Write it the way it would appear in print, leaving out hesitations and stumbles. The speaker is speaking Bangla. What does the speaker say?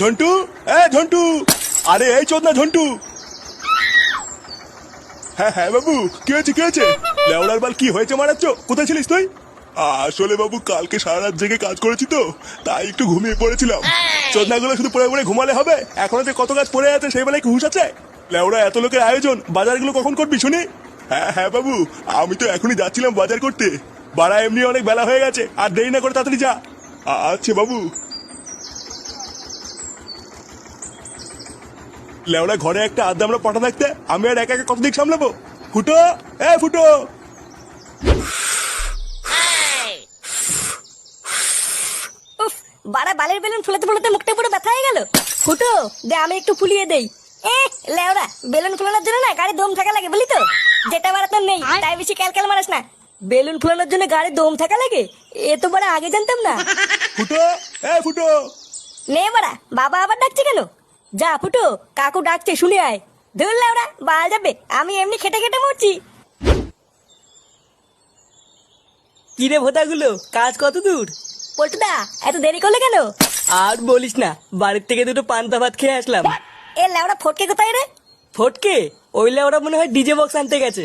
ঝন্টু, এ ঝন্টু, আরে এই চোদ না ঝন্টু। হ্যাঁ হ্যাঁ বাবু, কি হয়েছে কি হয়েছে? লেওড়ার বাল কি হয়েছে মারাচ্ছ? কোথায় ছিলিস তুই? আসলে বাবু কালকে সারা রাত জেগে কাজ করেছি তো, তাই একটু ঘুমিয়ে পড়েছিলাম। চোদনাগুলো শুধু পড়ে পড়ে ঘুমালে হবে? এখনো যে কত কাজ পড়ে আছে সেই বেলায় কি হুঁশ আছে? লেওড়া এত লোকের আয়োজন, বাজারগুলো কখন করবি শুনি? হ্যাঁ হ্যাঁ বাবু, আমি তো এখনই যাচ্ছিলাম বাজার করতে। বাড়া এমনি অনেক বেলা হয়ে গেছে, আর দেরি না করে তাড়াতাড়ি যা। আচ্ছা বাবু। লেওড়া ঘরে একটা আড্ডা আমরা পটা থাকতে আমি আর একা একা কত দিক সামলাবো? ফুটো, এ ফুটো। উফ, বাড়া বালের বেলুন ফুলাতে ফুলাতে মুখটা পুরো ব্যথা হয়ে গেল। ফুটো দে, আমি একটু ফুলিয়ে দেই। এ লেওরা, বেলুন ফুলানোর জন্য না গাড়ি দম থাকা লাগে বুঝলি তো? যেটা বাড়া তোর নেই তাই বেশি ক্যালক্যাল মারাস না। বেলুন ফুলানোর জন্য গাড়ি দম থাকা লাগে, এ তো বাড়া আগে জানতাম না। ফুটো, এ ফুটো। নে বাড়া, বাবা আবার ডাকছে কেন? যা ফুটো, কাকু ডাকছে শুনে আয়। ধুর লেওরা, বাল যাবে, আমি এমনি খেটে খেটে মরছি। কিরে ভোটাগুলো, কাজ কত দূর? পল্টুদা, এত দেরি করলে কেন? আর বলিস না, বাড়ির থেকে দুটো পান্তা ভাত খেয়ে আসলাম। এ লেওরা ফটকে কোথায় রে? ফটকে? ওই লেওরা মনে হয় ডিজে বক্স আনতে গেছে।